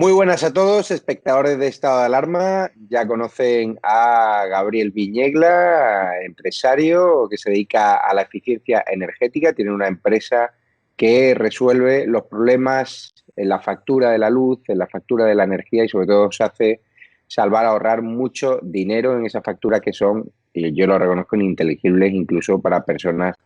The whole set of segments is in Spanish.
Muy buenas a todos, espectadores de Estado de Alarma. Ya conocen a Gabriel Viñegla, empresario que se dedica a la eficiencia energética. Tiene una empresa que resuelve los problemas en la factura de la luz, en la factura de la energía y sobre todo se hace ahorrar mucho dinero en esa factura que son, y yo lo reconozco, ininteligibles incluso para personas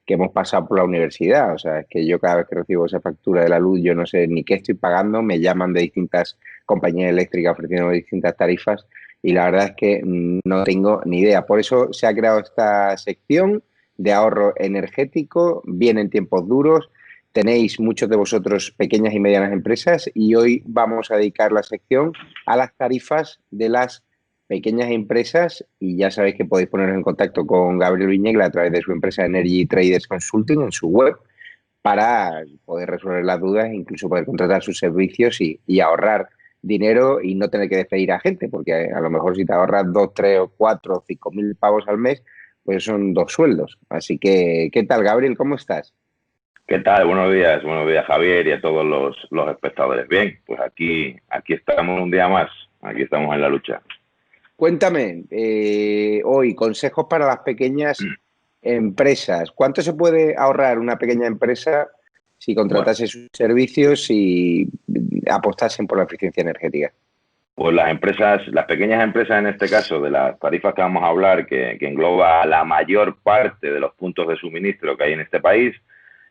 que hemos pasado por la universidad. O sea, es que yo cada vez que recibo esa factura de la luz, yo no sé ni qué estoy pagando, me llaman de distintas compañías eléctricas ofreciendo distintas tarifas y la verdad es que no tengo ni idea. Por eso se ha creado esta sección de ahorro energético, vienen tiempos duros, tenéis muchos de vosotros pequeñas y medianas empresas y hoy vamos a dedicar la sección a las tarifas de las pequeñas empresas y ya sabéis que podéis poneros en contacto con Gabriel Viñegla a través de su empresa Energy Traders Consulting en su web para poder resolver las dudas e incluso poder contratar sus servicios y ahorrar dinero y no tener que despedir a gente, porque a lo mejor si te ahorras 2, 3 o 4 o 5.000 pavos al mes, pues son 2 sueldos. Así que, ¿qué tal, Gabriel? ¿Cómo estás? ¿Qué tal? Buenos días Javier y a todos los espectadores. Bien, pues aquí estamos un día más, aquí estamos en la lucha. Cuéntame, hoy consejos para las pequeñas empresas. ¿Cuánto se puede ahorrar una pequeña empresa si Bueno, contratase sus servicios y apostasen por la eficiencia energética? pues las pequeñas empresas en este caso, de las tarifas que vamos a hablar, que engloba a la mayor parte de los puntos de suministro que hay en este país,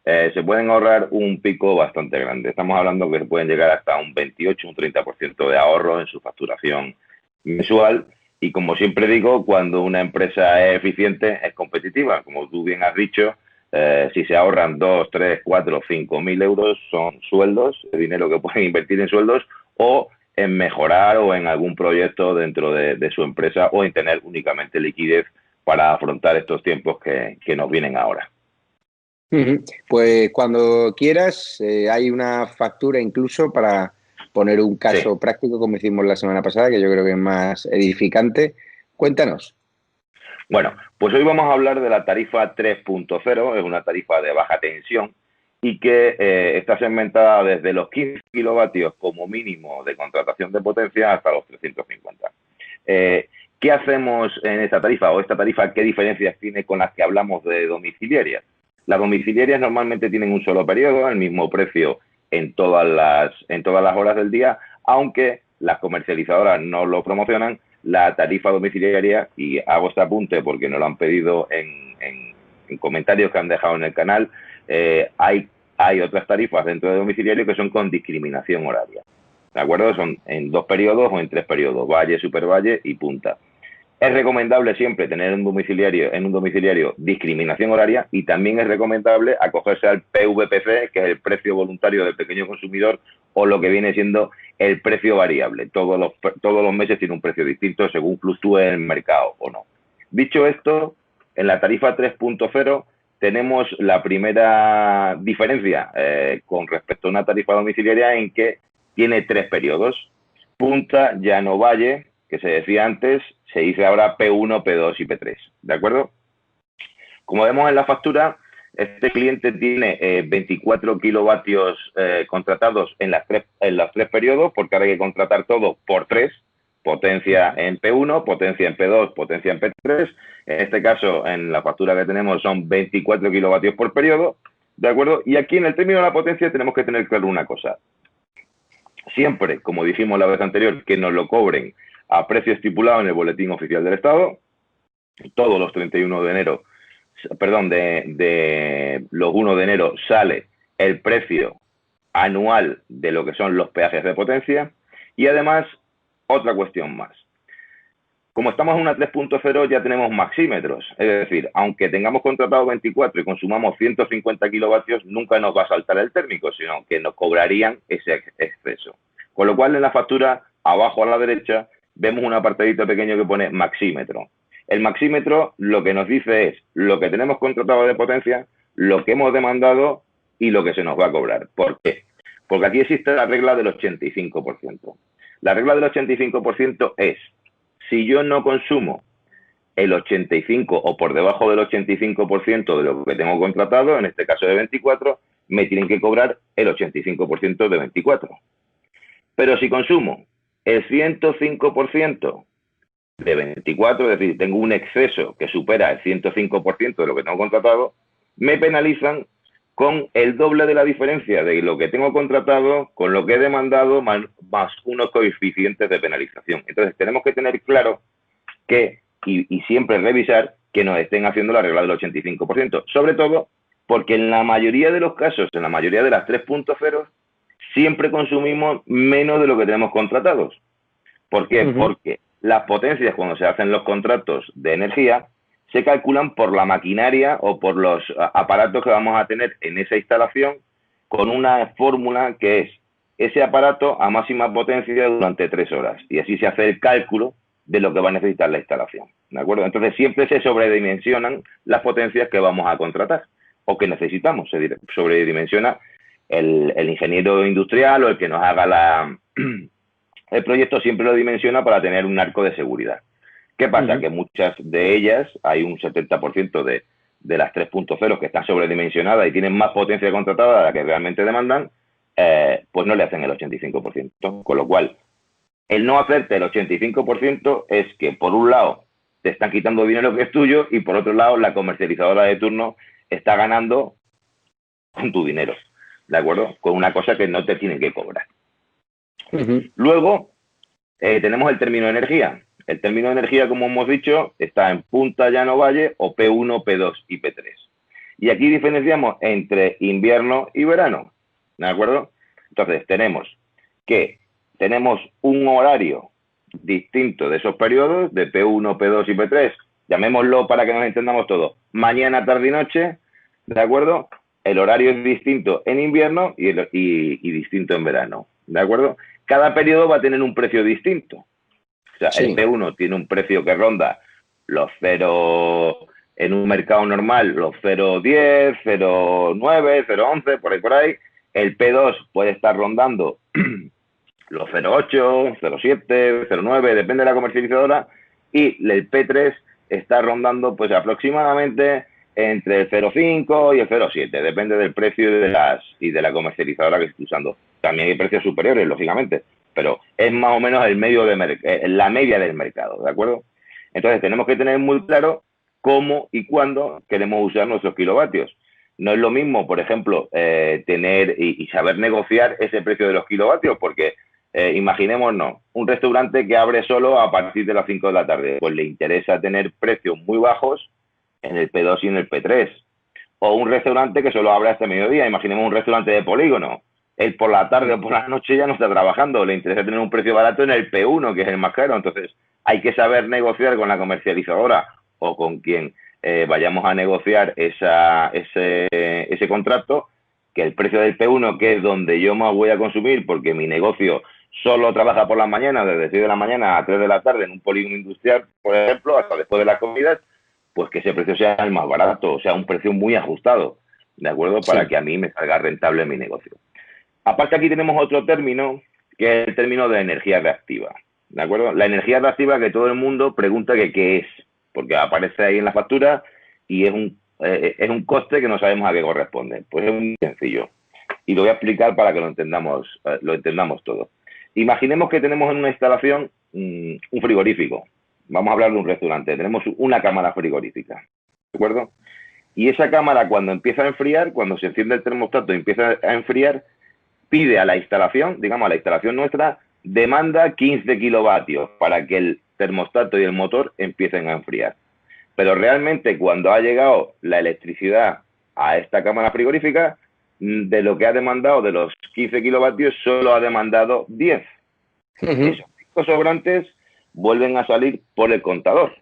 se pueden ahorrar un pico bastante grande. Estamos hablando que pueden llegar hasta un 28, un 30% de ahorro en su facturación mensual. Y como siempre digo, cuando una empresa es eficiente, es competitiva. Como tú bien has dicho, si se ahorran 2, 3, 4, 5.000 euros, son sueldos, dinero que pueden invertir en sueldos o en mejorar o en algún proyecto dentro de su empresa o en tener únicamente liquidez para afrontar estos tiempos que nos vienen ahora. Pues cuando quieras, hay una factura incluso para poner un Sí. caso práctico, como hicimos la semana pasada, que yo creo que es más edificante. Cuéntanos. Bueno, pues hoy vamos a hablar de la tarifa 3.0, es una tarifa de baja tensión y que está segmentada desde los 15 kilovatios como mínimo de contratación de potencia hasta los 350. ¿Qué hacemos en esta tarifa o esta tarifa qué diferencias tiene con las que hablamos de domiciliarias? Las domiciliarias normalmente tienen un solo periodo, el mismo precio en todas las horas del día, aunque las comercializadoras no lo promocionan. La tarifa domiciliaria, y hago este apunte porque nos lo han pedido en comentarios que han dejado en el canal, hay otras tarifas dentro de domiciliario que son con discriminación horaria. ¿De acuerdo? Son en 2 periodos o en 3 periodos, valle, supervalle y punta. Es recomendable siempre tener en un domiciliario discriminación horaria y también es recomendable acogerse al PVPC, que es el precio voluntario del pequeño consumidor, o lo que viene siendo el precio variable. Todos los meses tiene un precio distinto según fluctúe el mercado o no. Dicho esto, en la tarifa 3.0 tenemos la primera diferencia con respecto a una tarifa domiciliaria en que tiene 3 periodos. Punta, llano, valle, que se decía antes, se dice ahora P1, P2 y P3. ¿De acuerdo? Como vemos en la factura, este cliente tiene 24 kilovatios contratados en los 3 periodos, porque ahora hay que contratar todo por 3, potencia en P1, potencia en P2, potencia en P3. En este caso, en la factura que tenemos son 24 kilovatios por periodo, ¿de acuerdo? Y aquí en el término de la potencia tenemos que tener claro una cosa. Siempre, como dijimos la vez anterior, que nos lo cobren a precio estipulado en el Boletín Oficial del Estado, todos los 31 de enero, perdón, de los 1 de enero sale el precio anual de lo que son los peajes de potencia y además otra cuestión más. Como estamos en una 3.0 ya tenemos maxímetros, es decir, aunque tengamos contratado 24 y consumamos 150 kilovatios, nunca nos va a saltar el térmico, sino que nos cobrarían ese exceso. Con lo cual en la factura, abajo a la derecha, vemos un apartadito pequeño que pone maxímetro. El maxímetro lo que nos dice es lo que tenemos contratado de potencia, lo que hemos demandado y lo que se nos va a cobrar. ¿Por qué? Porque aquí existe la regla del 85%. La regla del 85% es, si yo no consumo el 85 o por debajo del 85% de lo que tengo contratado, en este caso de 24, me tienen que cobrar el 85% de 24. Pero si consumo el 105% de 24, es decir, tengo un exceso que supera el 105% de lo que tengo contratado, me penalizan con el doble de la diferencia de lo que tengo contratado con lo que he demandado más unos coeficientes de penalización. Entonces, tenemos que tener claro que, y siempre revisar, que nos estén haciendo la regla del 85%. Sobre todo porque en la mayoría de los casos, en la mayoría de las 3.0, siempre consumimos menos de lo que tenemos contratados. ¿Por qué? Porque las potencias, cuando se hacen los contratos de energía, se calculan por la maquinaria o por los aparatos que vamos a tener en esa instalación, con una fórmula que es ese aparato a máxima potencia durante 3 horas. Y así se hace el cálculo de lo que va a necesitar la instalación. ¿De acuerdo? Entonces siempre se sobredimensionan las potencias que vamos a contratar o que necesitamos. Se sobredimensiona el ingeniero industrial o el que nos haga el proyecto, siempre lo dimensiona para tener un arco de seguridad. ¿Qué pasa? Que muchas de ellas, hay un 70% de las 3.0 que están sobredimensionadas y tienen más potencia contratada de la que realmente demandan, pues no le hacen el 85%. Con lo cual, el no hacerte el 85% es que, por un lado, te están quitando dinero que es tuyo y, por otro lado, la comercializadora de turno está ganando con tu dinero, ¿de acuerdo? Con una cosa que no te tienen que cobrar. Luego, tenemos el término de energía. El término de energía, como hemos dicho, está en punta, llano, valle, o P1, P2 y P3. Y aquí diferenciamos entre invierno y verano, ¿de acuerdo? Entonces, tenemos un horario distinto de esos periodos, de P1, P2 y P3, llamémoslo para que nos entendamos todos, mañana, tarde y noche, ¿de acuerdo? El horario es distinto en invierno y distinto en verano, ¿de acuerdo? Cada periodo va a tener un precio distinto. O sea, sí. El P1 tiene un precio que ronda los 0, en un mercado normal, los 0,10, 0,9, 0,11, por ahí. El P2 puede estar rondando los 0,8, 0,7, 0,9, depende de la comercializadora. Y el P3 está rondando pues aproximadamente entre el 0,5 y el 0,7, depende del precio y de la comercializadora que esté usando. También hay precios superiores, lógicamente, pero es más o menos el medio de la media del mercado, ¿de acuerdo? Entonces tenemos que tener muy claro cómo y cuándo queremos usar nuestros kilovatios. No es lo mismo, por ejemplo, tener y saber negociar ese precio de los kilovatios, porque imaginémonos, un restaurante que abre solo a partir de las 5 de la tarde, pues le interesa tener precios muy bajos en el P2 y en el P3. O un restaurante que solo abre hasta mediodía, imaginemos un restaurante de polígono. Él por la tarde o por la noche ya no está trabajando, le interesa tener un precio barato en el P1, que es el más caro. Entonces hay que saber negociar con la comercializadora o con quien vayamos a negociar ese contrato, que el precio del P1, que es donde yo más voy a consumir, porque mi negocio solo trabaja por las mañanas, desde 6 de la mañana a 3 de la tarde en un polígono industrial, por ejemplo, hasta después de las comidas, pues que ese precio sea el más barato, o sea, un precio muy ajustado, ¿de acuerdo? Para que a mí me salga rentable mi negocio. Aparte, aquí tenemos otro término, que es el término de energía reactiva, ¿de acuerdo? La energía reactiva, que todo el mundo pregunta que qué es, porque aparece ahí en la factura y es un coste que no sabemos a qué corresponde. Pues es muy sencillo. Y lo voy a explicar para que lo entendamos todo. Imaginemos que tenemos en una instalación un frigorífico. Vamos a hablar de un restaurante. Tenemos una cámara frigorífica, ¿de acuerdo? Y esa cámara, cuando empieza a enfriar, cuando se enciende el termostato y empieza a enfriar, pide a la instalación, digamos a la instalación nuestra, demanda 15 kilovatios para que el termostato y el motor empiecen a enfriar. Pero realmente, cuando ha llegado la electricidad a esta cámara frigorífica, de lo que ha demandado, de los 15 kilovatios, solo ha demandado 10. Esos 5 sobrantes vuelven a salir por el contador.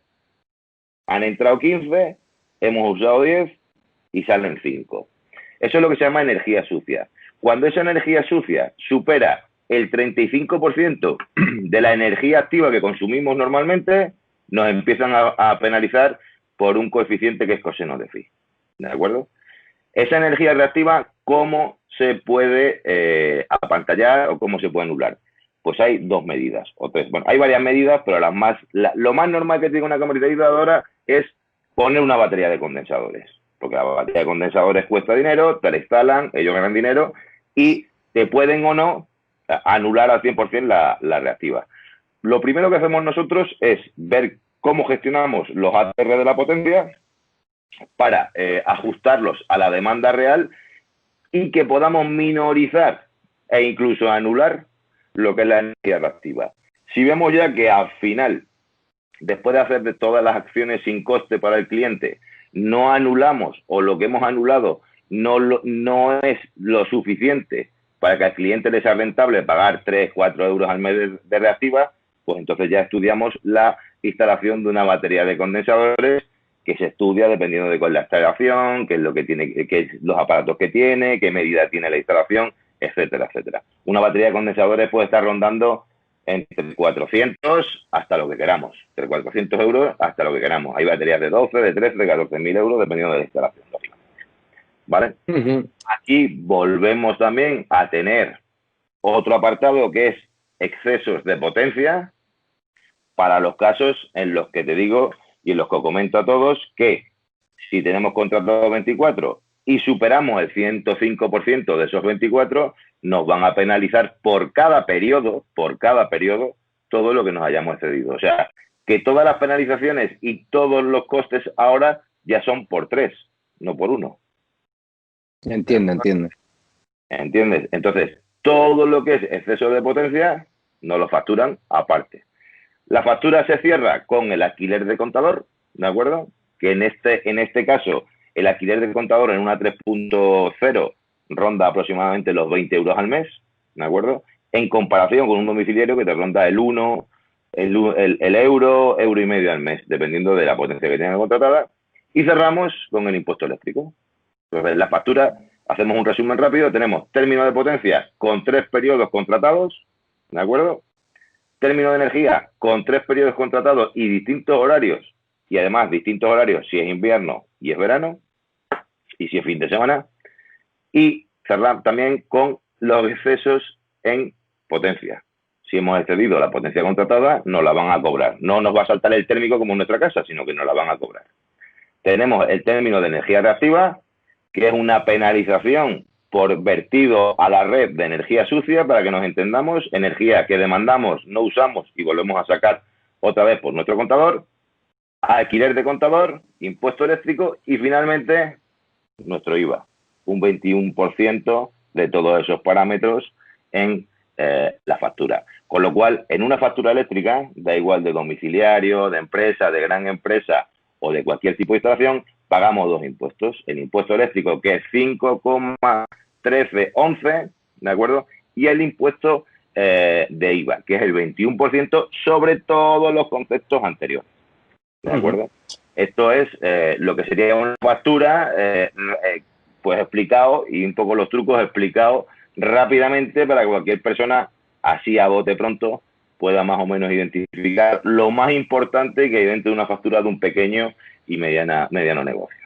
Han entrado 15, hemos usado 10 y salen 5. Eso es lo que se llama energía sucia. Cuando esa energía sucia supera el 35% de la energía activa que consumimos normalmente, nos empiezan a penalizar por un coeficiente que es coseno de phi. ¿De acuerdo? Esa energía reactiva, ¿cómo se puede apantallar o cómo se puede anular? Pues hay 2 medidas o 3. Bueno, hay varias medidas, pero lo más normal que tiene una comercializadora es poner una batería de condensadores. Porque la batería de condensadores cuesta dinero, te la instalan, ellos ganan dinero y te pueden o no anular al 100% la reactiva. Lo primero que hacemos nosotros es ver cómo gestionamos los ATR de la potencia para ajustarlos a la demanda real y que podamos minorizar e incluso anular lo que es la energía reactiva. Si vemos ya que al final, después de hacer de todas las acciones sin coste para el cliente, no anulamos o lo que hemos anulado no es lo suficiente para que al cliente le sea rentable pagar 3, 4 euros al mes de reactiva, pues entonces ya estudiamos la instalación de una batería de condensadores que se estudia dependiendo de cuál es la instalación, qué es lo que tiene, qué es los aparatos que tiene, qué medida tiene la instalación, etcétera, etcétera. Una batería de condensadores puede estar rondando entre 400 hasta lo que queramos, entre 400 euros hasta lo que queramos. Hay baterías de 12, de 13, de 14.000 euros, dependiendo de la instalación, lógicamente. ¿Vale? Aquí volvemos también a tener otro apartado que es excesos de potencia para los casos en los que te digo y en los que comento a todos que si tenemos contratado 24 y superamos el 105% de esos 24, nos van a penalizar por cada periodo, todo lo que nos hayamos excedido. O sea, que todas las penalizaciones y todos los costes ahora ya son por 3, no por 1. Entiendo. ¿Entiendes? Entonces, todo lo que es exceso de potencia nos lo facturan aparte. La factura se cierra con el alquiler de contador, ¿de acuerdo? Que en este caso, el alquiler de contador en una 3.0 ronda aproximadamente los 20 euros al mes, ¿de acuerdo? En comparación con un domiciliario que te ronda el euro, euro y medio al mes, dependiendo de la potencia que tenga contratada. Y cerramos con el impuesto eléctrico. Entonces, la factura, hacemos un resumen rápido, tenemos término de potencia con 3 periodos contratados, ¿de acuerdo? Término de energía con 3 periodos contratados y distintos horarios, y además distintos horarios si es invierno y es verano, y si es fin de semana, y cerrar también con los excesos en potencia. Si hemos excedido la potencia contratada, nos la van a cobrar. No nos va a saltar el térmico como en nuestra casa, sino que nos la van a cobrar. Tenemos el término de energía reactiva, que es una penalización por vertido a la red de energía sucia, para que nos entendamos, energía que demandamos, no usamos y volvemos a sacar otra vez por nuestro contador, alquiler de contador, impuesto eléctrico y finalmente nuestro IVA, un 21% de todos esos parámetros en la factura. Con lo cual, en una factura eléctrica, da igual de domiciliario, de empresa, de gran empresa o de cualquier tipo de instalación, pagamos 2 impuestos. El impuesto eléctrico, que es 5,1311, ¿de acuerdo? Y el impuesto de IVA, que es el 21% sobre todos los conceptos anteriores, ¿de acuerdo? Esto es lo que sería una factura, pues explicado, y un poco los trucos explicados rápidamente para que cualquier persona, así a bote pronto, pueda más o menos identificar lo más importante que hay dentro de una factura de un pequeño y mediano negocio.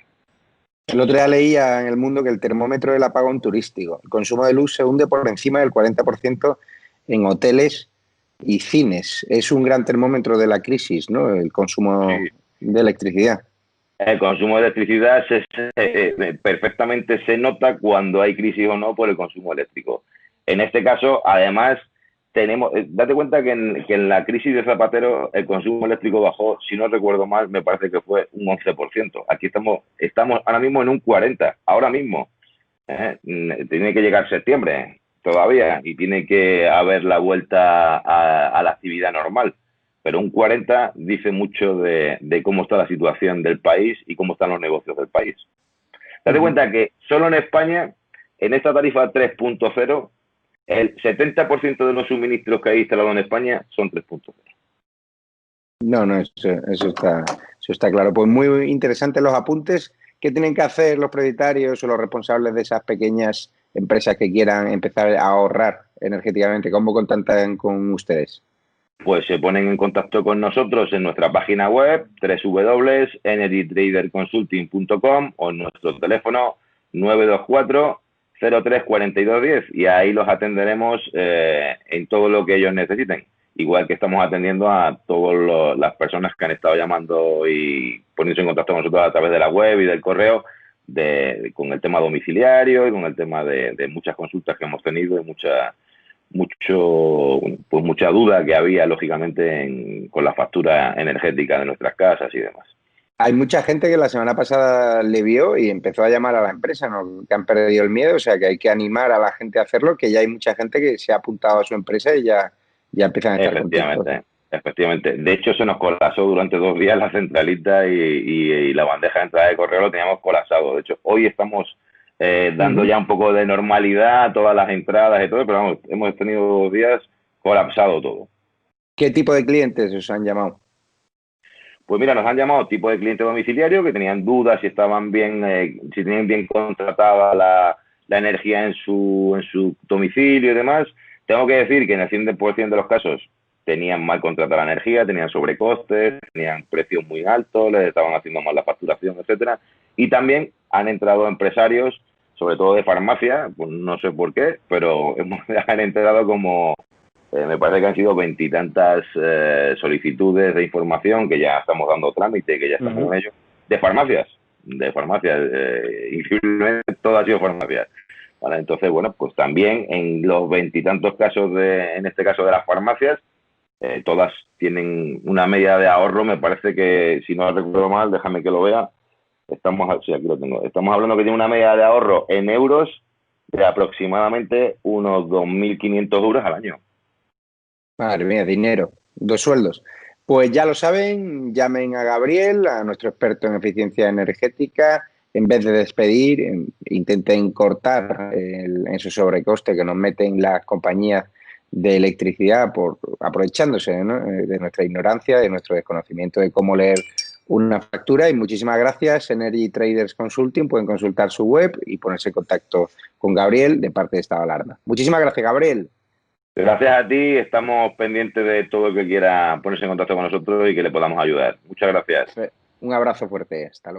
El otro día leía en El Mundo que el termómetro del apagón turístico. El consumo de luz se hunde por encima del 40% en hoteles y cines. Es un gran termómetro de la crisis, ¿no? El consumo de electricidad. El consumo de electricidad perfectamente se nota cuando hay crisis o no por el consumo eléctrico. En este caso, además, date cuenta que en la crisis de Zapatero el consumo eléctrico bajó, si no recuerdo mal, me parece que fue un 11%. Aquí estamos ahora mismo en un 40%, ahora mismo. Tiene que llegar septiembre todavía y tiene que haber la vuelta a la actividad normal. Pero un 40 dice mucho de cómo está la situación del país y cómo están los negocios del país. Date cuenta que solo en España, en esta tarifa 3.0, el 70% de los suministros que hay instalado en España son 3.0. No, eso está claro. Pues muy interesantes los apuntes. ¿Qué tienen que hacer los propietarios o los responsables de esas pequeñas empresas que quieran empezar a ahorrar energéticamente? ¿Cómo contactan con ustedes? Pues se ponen en contacto con nosotros en nuestra página web www.energytraderconsulting.com o en nuestro teléfono 924 03 4210 y ahí los atenderemos en todo lo que ellos necesiten. Igual que estamos atendiendo a todas las personas que han estado llamando y poniéndose en contacto con nosotros a través de la web y del correo con el tema domiciliario y con el tema de muchas consultas que hemos tenido y pues mucha duda que había, lógicamente, con la factura energética de nuestras casas y demás. Hay mucha gente que la semana pasada le vio y empezó a llamar a la empresa, ¿no? Que han perdido el miedo, o sea que hay que animar a la gente a hacerlo, que ya hay mucha gente que se ha apuntado a su empresa y ya empiezan a estar contentos. Efectivamente, efectivamente. De hecho, se nos colapsó durante 2 días la centralita y la bandeja de entrada de correo lo teníamos colapsado. De hecho, hoy estamos dando ya un poco de normalidad a todas las entradas y todo, pero vamos, hemos tenido 2 días colapsado todo. ¿Qué tipo de clientes os han llamado? Pues mira, nos han llamado tipo de cliente domiciliario que tenían dudas si estaban bien, si tenían bien contratada la energía en su domicilio y demás. Tengo que decir que en el 100% de los casos tenían mal contratada la energía, tenían sobrecostes, tenían precios muy altos, les estaban haciendo mal la facturación, etcétera. Y también han entrado empresarios, sobre todo de farmacia, pues no sé por qué, pero han entrado como me parece que han sido veintitantas solicitudes de información que ya estamos dando trámite, que ya estamos en ello, de farmacias, increíblemente todo ha sido farmacias. ¿Vale? Entonces, bueno, pues también en los veintitantos casos, en este caso de las farmacias, todas tienen una media de ahorro, me parece que, si no recuerdo mal, déjame que lo vea, sí, aquí lo tengo, estamos hablando que tiene una media de ahorro en euros de aproximadamente unos 2.500 euros al año. Madre mía, dinero, 2 sueldos. Pues ya lo saben, llamen a Gabriel, a nuestro experto en eficiencia energética. En vez de despedir, intenten cortar en su sobrecoste que nos meten las compañías de electricidad aprovechándose, ¿no? De nuestra ignorancia, de nuestro desconocimiento de cómo leer una factura. Y muchísimas gracias, Energy Traders Consulting. Pueden consultar su web y ponerse en contacto con Gabriel de parte de Estado de Alarma. Muchísimas gracias, Gabriel. Gracias a ti, estamos pendientes de todo el que quiera ponerse en contacto con nosotros y que le podamos ayudar. Muchas gracias. Un abrazo fuerte. Hasta luego.